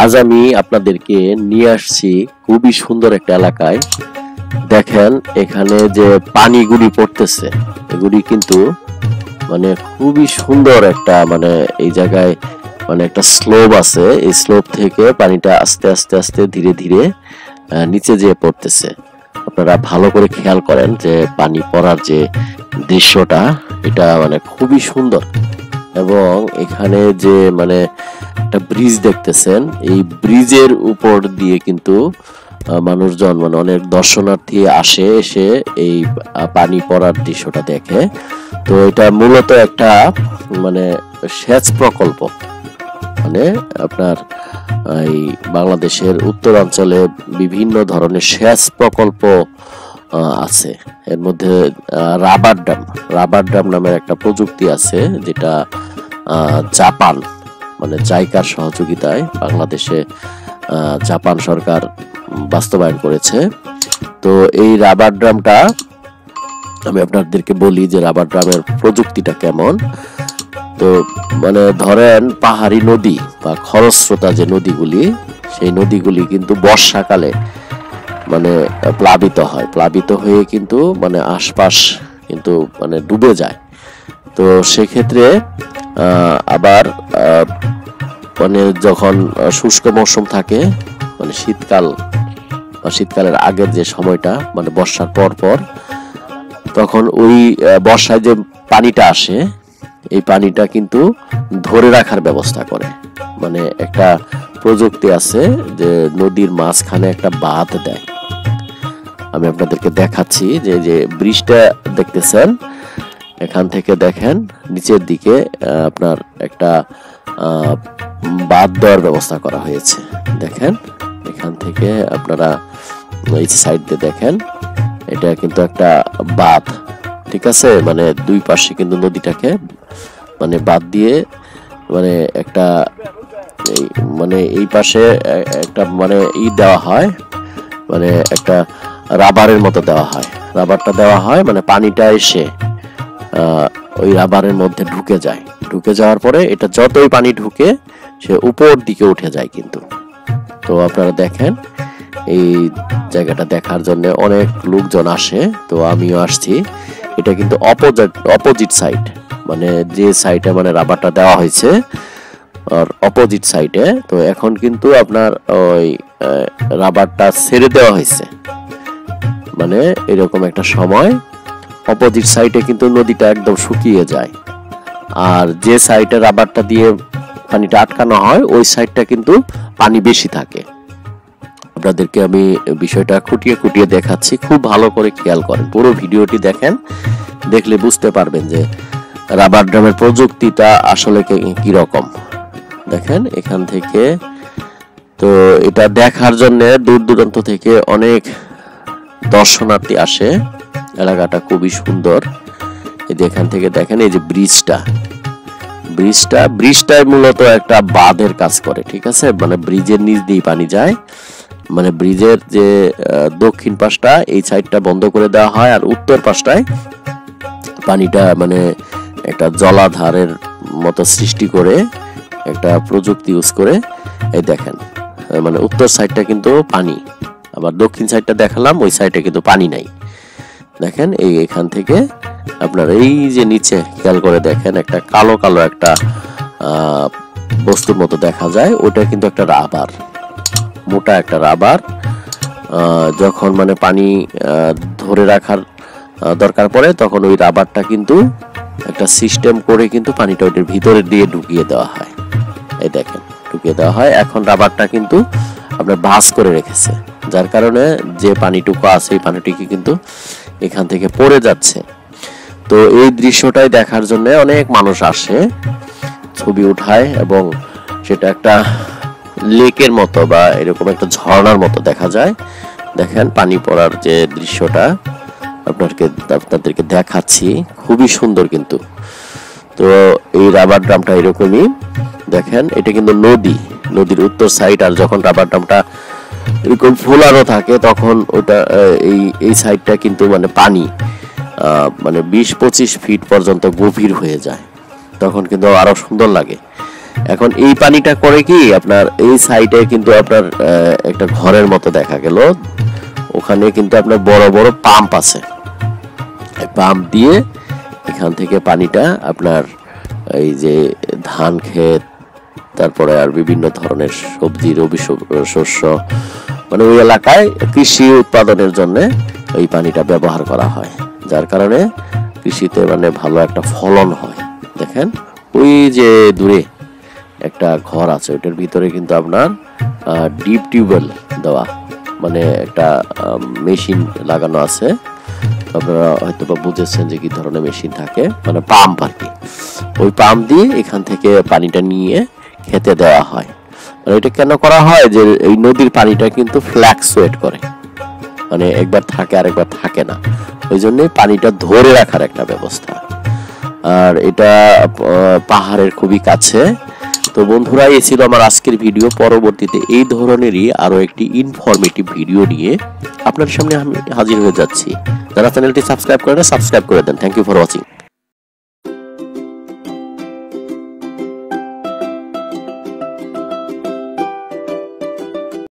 আজ আমি আপনাদেরকে নিয়ে আসছি খুবই সুন্দর একটা এলাকায়। দেখেন এখানে যে পানিগুলি পড়তেছে, এগুলি কিন্তু মানে খুবই সুন্দর একটা এই জায়গায় একটা স্লোপ আছে। এই স্লোপ থেকে পানিটা আস্তে আস্তে আস্তে ধীরে ধীরে নিচে যেয়ে পড়তেছে। আপনারা ভালো করে খেয়াল করেন যে পানি পড়ার যে দৃশ্যটা, এটা খুবই সুন্দর। এবং এখানে যে একটা ব্রিজ দেখতেছেন, এই ব্রিজের উপর দিয়ে কিন্তু মানুষজন অনেক দর্শনার্থী আসে, এসে এই পানি পড়ার দৃশ্যটা দেখে। তো এটা মূলত একটা সেচ প্রকল্প। আপনার এই বাংলাদেশের উত্তরাঞ্চলে বিভিন্ন ধরনের সেচ প্রকল্প আছে। এর মধ্যে রাবার ড্যাম নামের একটা প্রযুক্তি আছে, যেটা জাপান জাইকার সহযোগিতায় বাংলাদেশে জাপান সরকার বাস্তবায়ন করেছে। তো এই রাবার ড্যামটা আমি আপনাদেরকে বলি যে রাবার ড্যামের প্রযুক্তিটা কেমন। তো ধরেন পাহাড়ি নদী বা খরস্রোতা যে নদীগুলি, সেই নদীগুলি কিন্তু বর্ষাকালে প্লাবিত হয়ে কিন্তু আশপাশ কিন্তু ডুবে যায়। তো সেক্ষেত্রে আবার যখন শুষ্ক মৌসুম থাকে, শীতকালের আগের যে সময়টা বর্ষার পর তখন ওই বর্ষায় যে পানিটা আসে, এই পানিটা কিন্তু ধরে রাখার ব্যবস্থা করে। একটা প্রযুক্তি আছে যে নদীর মাঝখানে একটা বাঁধ দেয়। আমি আপনাদেরকে দেখাচ্ছি যে ব্রিজটা দেখতেছেন, এখান থেকে দেখেন নিচের দিকে আপনার একটা বাঁধ দেওয়ার ব্যবস্থা করা হয়েছে। দেখেন এখান থেকে আপনারা এই সাইড দিয়ে দেখেন, এটা কিন্তু একটা বাঁধ, ঠিক আছে। দুই পাশে কিন্তু নদীটাকে বাঁধ দিয়ে একটা এই পাশে একটা দেওয়া হয়, একটা রাবারের মতো দেওয়া হয়। রাবারটা দেওয়া হয় পানিটা এসে ওই রাবারের মধ্যে ঢুকে যাওয়ার পরে এটা যতই পানি ঢুকে, সে উপর দিকে উঠে যায় কিন্তু। তো আপনারা দেখেন এই জায়গাটা দেখার জন্য অনেক লোকজন আসে। তো আমিও আসছি। এটা কিন্তু অপোজিট সাইড, যে সাইডে রাবারটা দেওয়া হয়েছে আর অপোজিট সাইডে। তো এখন কিন্তু আপনার ওই রাবারটা ছেড়ে দেওয়া হয়েছে। এরকম একটা সময় অপোজিট সাইডে কিন্তু নদীটা একদম শুকিয়ে যায়, আর যে সাইডে রাবারটা দিয়ে পানিটা আটকানো হয়, ওই সাইডটা কিন্তু পানি বেশি থাকে। আপনাদেরকে আমি বিষয়টা খুঁটিয়ে খুঁটিয়ে দেখাচ্ছি, খুব ভালো করে খেয়াল করেন, পুরো ভিডিওটি দেখেন, দেখলে বুঝতে পারবেন যে রাবার ড্যামের প্রযুক্তিটা আসলে কি রকম। দেখেন এখান থেকে, তো এটা দেখার জন্য দূর দূরান্ত থেকে অনেক দর্শনার্থী আসে। এলাকাটা খুবই সুন্দর। এখান থেকে দেখেন এই যে ব্রিজটাই মূলত একটা বাঁধের কাজ করে, ঠিক আছে। ব্রিজের নিচ দিয়ে পানি যায়, ব্রিজের যে দক্ষিণ পাশটা, এই সাইডটা বন্ধ করে দেওয়া হয়, আর উত্তর পাশটায় পানিটা একটা জলাধারের মতো সৃষ্টি করে একটা প্রযুক্তি ইউজ করে। এই দেখেন উত্তর সাইডটা কিন্তু পানি, আবার দক্ষিণ সাইডটা দেখালাম, ওই সাইডে কিন্তু পানি নাই। দেখেন এখান থেকে আপনার এই যে নিচে খেয়াল করে দেখেন, একটা কালো কালো একটা বস্তুর মতো দেখা যায়, ওটা কিন্তু একটা রাবার, মোটা একটা রাবার। যখন পানি ধরে রাখার দরকার পড়ে, তখন ওই রাবারটা কিন্তু একটা সিস্টেম করে কিন্তু পানিটা ওইটার ভিতরে দিয়ে ঢুকিয়ে দেওয়া হয়। এই দেখেন ঢুকিয়ে দেওয়া হয়। এখন রাবারটা কিন্তু আপনার ভাঁজ করে রেখেছে, যার কারণে যে পানিটুকু আছে, এই পানিটুকু কিন্তু এখান থেকে পড়ে যাচ্ছে। তো এই দৃশ্যটাই দেখার জন্য অনেক মানুষ আসে, ছবি উঠায়, এবং সেটা একটা লেকের মতো বা এরকম একটা ঝর্ণার মতো দেখা যায়। দেখেন পানি পড়ার যে দৃশ্যটা আপনাদেরকে দেখাচ্ছি, খুবই সুন্দর কিন্তু। তো এই রাবার ড্যামটা এরকমই দেখেন, এটা কিন্তু নদীর উত্তর সাইড, আর যখন রাবার ড্যামটা এরকম ফোলানো থাকে, তখন ওটা এই সাইডটা কিন্তু পানি 20-25 ফিট পর্যন্ত গভীর হয়ে যায়, তখন কিন্তু আরো সুন্দর লাগে। এখন এই পানিটা করে কি আপনার এই সাইডে কিন্তু আপনার একটা ঘরের মতো দেখা গেল, ওখানে কিন্তু আপনার বড় বড় পাম্প আছে। পাম্প দিয়ে এখান থেকে পানিটা আপনার এই যে ধান ক্ষেত, তারপরে আর বিভিন্ন ধরনের সবজি রবি শস্য, মানে ওই এলাকায় কৃষি উৎপাদনের জন্য এই পানিটা ব্যবহার করা হয়, যার কারণে কৃষিতে মানে ভালো একটা ফলন হয়। দেখেন ওই যে দূরে একটা ঘর আছে, ওটার ভিতরে কিন্তু আপনার ডিপ টিউবওয়েল দেওয়া, মানে একটা মেশিন লাগানো আছে। আপনারা হয়তো বা বুঝেছেন যে কি ধরনের মেশিন থাকে, মানে পাম্প আর কি। ওই পাম্প দিয়ে এখান থেকে পানিটা নিয়ে খেতে দেওয়া হয়। মানে এটা কেন করা হয়, যে এই নদীর পানিটা কিন্তু ফ্ল্যাকচুয়েট করে, মানে একবার থাকে আর একবার থাকে না, ওই জন্য পানিটা ধরে রাখার একটা ব্যবস্থা। আর এটা পাহাড়ের খুবই কাছে। তো বন্ধুরা, এই ছিল আমার আজকের ভিডিও। পরবর্তীতে এই ধরনেরই আরো একটি ইনফরমেটিভ ভিডিও নিয়ে আপনার সামনে আমি হাজির হয়ে যাচ্ছি। যারা চ্যানেলটি সাবস্ক্রাইব করেন, সাবস্ক্রাইব করে দেন। Thank you for watching.